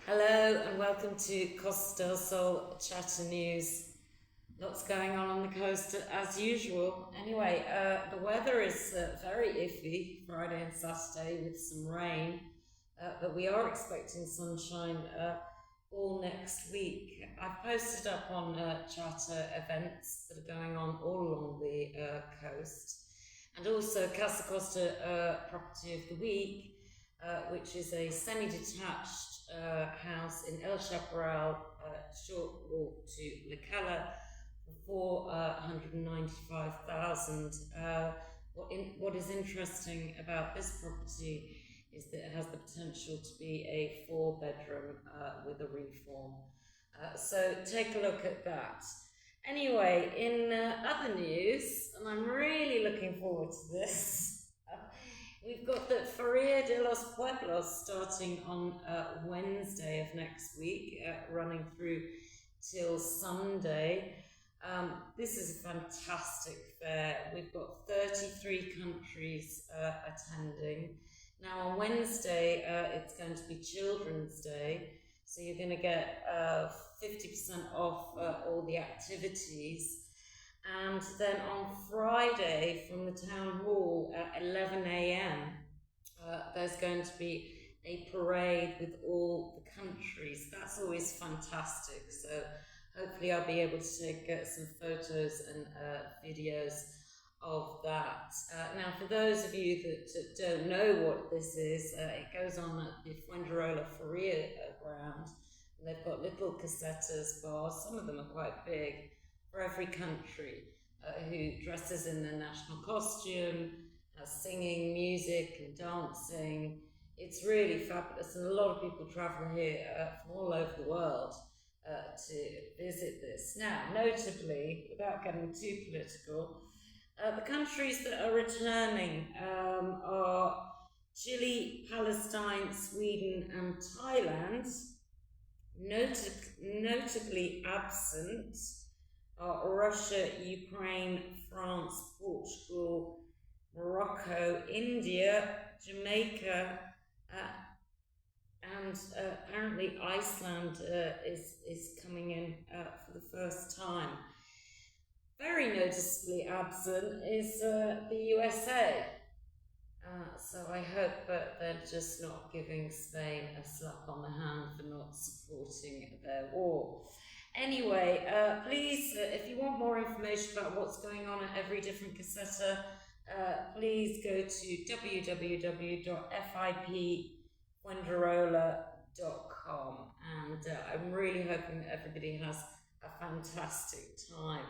Hello and welcome to Costa del Sol Chatter News. Lots going on the coast as usual. Anyway, the weather is very iffy Friday and Saturday with some rain, but we are expecting sunshine all next week. I've posted up on charter events that are going on all along the coast, and also Casa Costa Property of the Week, which is a semi-detached house in El Chaparral, short walk to La Cala, for 195,000. What is interesting about this property is that it has the potential to be a 4-bedroom with a reform. So take a look at that. Anyway, in other news, and I'm really looking forward to this, we've got the Feria de los Pueblos starting on Wednesday of next week, running through till Sunday. This is a fantastic fair. We've got 33 countries attending. Now on Wednesday, it's going to be Children's Day, so you're going to get 50% off all the activities. And then on Friday from the town hall at 11 a.m, there's going to be a parade with all the countries. That's always fantastic. So hopefully I'll be able to take some photos and videos of that. Now, for those of you that don't know what this is, it goes on at the Fuengirola Feria ground. And they've got little casetas bars, some of them are quite big, for every country, who dresses in their national costume, singing, music and dancing. It's really fabulous, and a lot of people travel here from all over the world to visit this. Now, notably, without getting too political, the countries that are returning are Chile, Palestine, Sweden and Thailand. Notably absent are Russia, Ukraine, France, Portugal, Morocco, India, Jamaica, and apparently Iceland is coming in for the first time. Very noticeably absent is the USA. So I hope they're just not giving Spain a slap on the hand for not supporting their war. Anyway, please, if you want more information about what's going on at every different caseta, please go to www.fipfuengirola.com, and I'm really hoping that everybody has a fantastic time.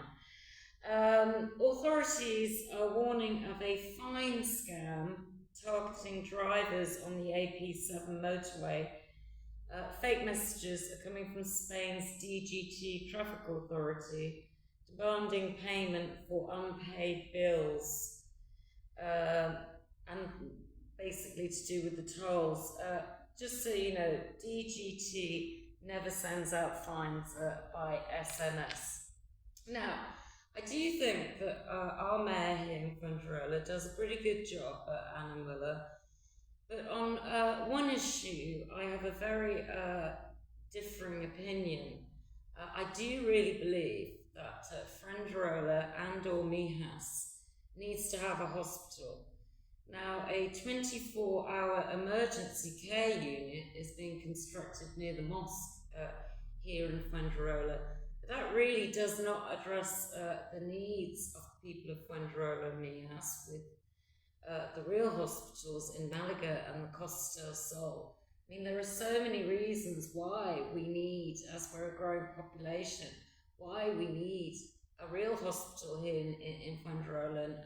Authorities are warning of a fine scam targeting drivers on the AP7 motorway. Fake messages are coming from Spain's DGT traffic authority demanding payment for unpaid bills, and basically to do with the tolls. Just so you know, DGT never sends out fines by SMS. Now, I do think that our mayor here in Fuengirola does a pretty good job, Anna Muller. But on one issue, I have a very differing opinion. I do really believe that Fuengirola and or Mijas needs to have a hospital. Now, a 24-hour emergency care unit is being constructed near the mosque here in Fuengirola. That really does not address the needs of the people of Fuengirola and Mijas with the real hospitals in Malaga and the Costa del Sol. I mean, there are so many reasons why we need, as we're a growing population, why we need a real hospital here in Fuengirola and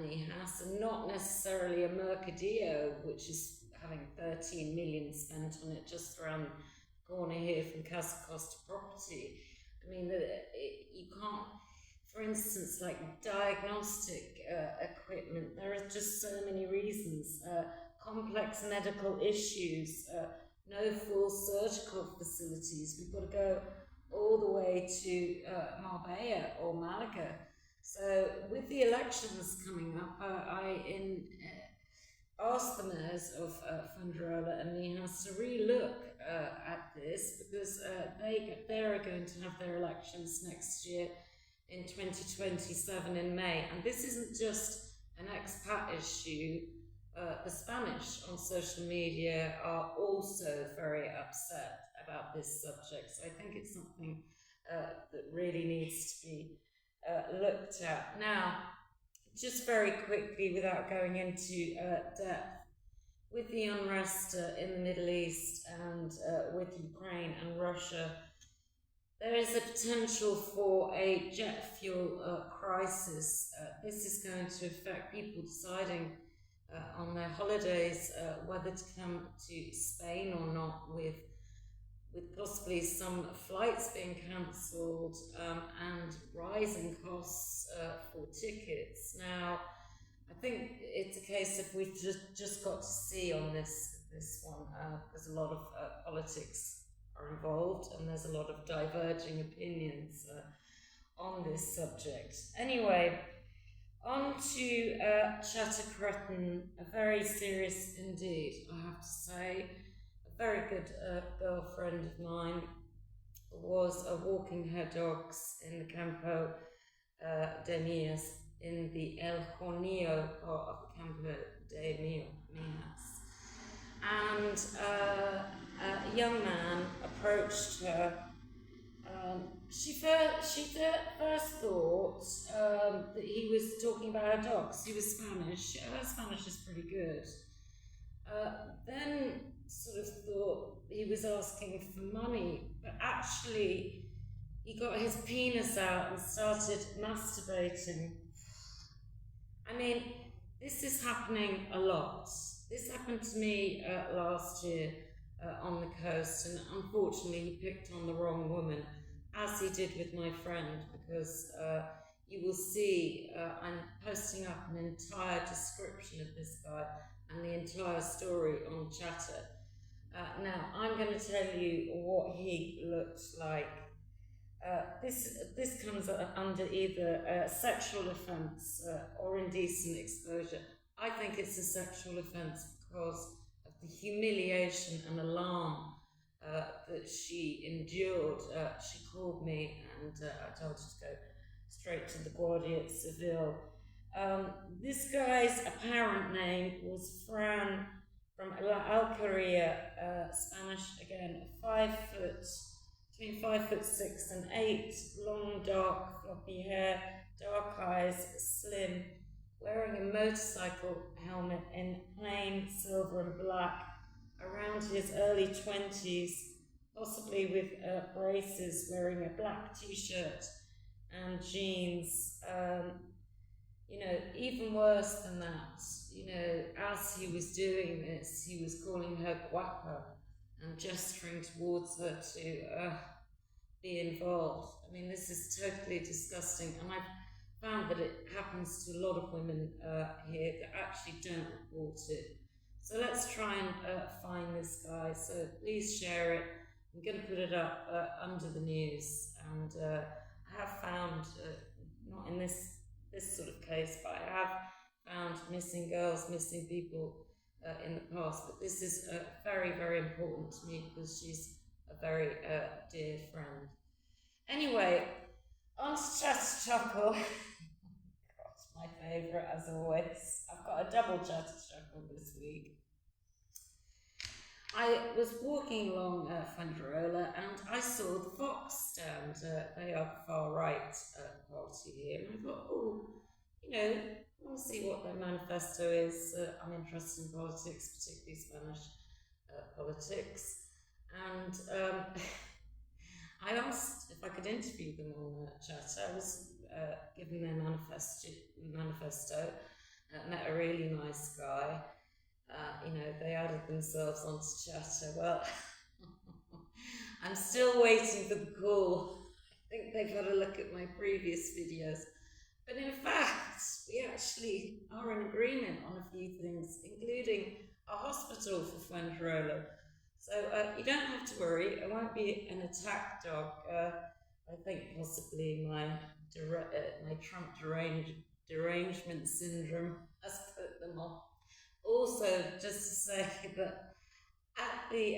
Mijas, and not necessarily a Mercadillo, which is having 13 million spent on it just around the corner here from Casa Costa Property. I mean, you can't, for instance, like diagnostic equipment, there are just so many reasons. Complex medical issues, no full surgical facilities. We've got to go all the way to Marbella or Malaga. So with the elections coming up, asked the mayors of Fuengirola and Mijas to re-look at this, because they are going to have their elections next year in 2027 in May. And this isn't just an expat issue. The Spanish on social media are also very upset about this subject. So I think it's something that really needs to be looked at. Now, just very quickly, without going into depth, with the unrest in the Middle East and with Ukraine and Russia, there is a potential for a jet fuel crisis. This is going to affect people deciding on their holidays whether to come to Spain or not, with possibly some flights being cancelled and rising costs for tickets. Now, I think it's a case of we've just got to see on this one, because a lot of politics are involved and there's a lot of diverging opinions on this subject. Anyway, on to Chattercretton, a very serious indeed, I have to say. A very good girlfriend of mine was walking her dogs in the Campo de Mijas, in the El Hornillo part of the Campo de Mijas. And a young man approached her. She first thought that he was talking about her dogs. He was Spanish. Her Spanish is pretty good. Then sort of thought he was asking for money, but actually he got his penis out and started masturbating. I mean, this is happening a lot. This happened to me last year on the coast, and unfortunately he picked on the wrong woman, as he did with my friend, because you will see I'm posting up an entire description of this guy and the entire story on Chatter. Now, I'm going to tell you what he looked like. This comes under either sexual offence or indecent exposure. I think it's a sexual offence because of the humiliation and alarm that she endured. She called me and I told her to go straight to the Guardia Civil. This guy's apparent name was Fran from La Alqueria, Spanish again, 5 foot, between 5'6" and 8, long dark floppy hair, dark eyes, slim, wearing a motorcycle helmet in plain silver and black, around his early 20s, possibly with braces, wearing a black t-shirt and jeans. You know, even worse than that, you know, as he was doing this, he was calling her guapa and gesturing towards her to be involved. I mean, this is totally disgusting, and I've found that it happens to a lot of women here that actually don't report it. So let's try and find this guy. So please share it. I'm going to put it up under the news, and I have found, not in this sort of case, but I have found missing girls, missing people in the past, but this is very, very important to me because she's a very dear friend. Anyway, on to Chatter Chuckle. God, my favourite as always. I've got a double Chatter Chuckle this week. I was walking along Fuengirola and I saw the Vox stand. They are the far right party here, and I thought, oh, you know, I want to see what their manifesto is. I'm interested in politics, particularly Spanish politics, and I asked if I could interview them on Chatter. I was given their manifesto. Met a really nice guy. You know, they added themselves onto Chatter. Well, I'm still waiting for the call. I think they've got to look at my previous videos. But in fact, we actually are in agreement on a few things, including a hospital for Fuengirola. So you don't have to worry, it won't be an attack dog. I think possibly my Trump derangement syndrome has put them off. Also, just to say that at the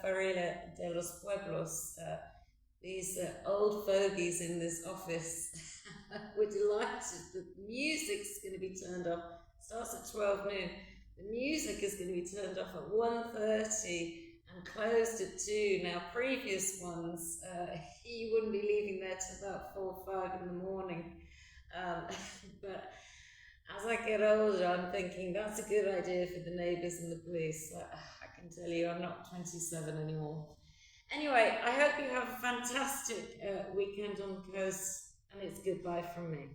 Feria de los Pueblos, these old fogies in this office were delighted that the music's going to be turned off. It starts at 12 noon. The music is going to be turned off at 1:30 and closed at 2. Now, previous ones, he wouldn't be leaving there till about 4 or 5 in the morning. But as I get older, I'm thinking that's a good idea for the neighbours and the police. I can tell you, I'm not 27 anymore. Anyway, I hope you have a fantastic weekend on the coast, and it's goodbye from me.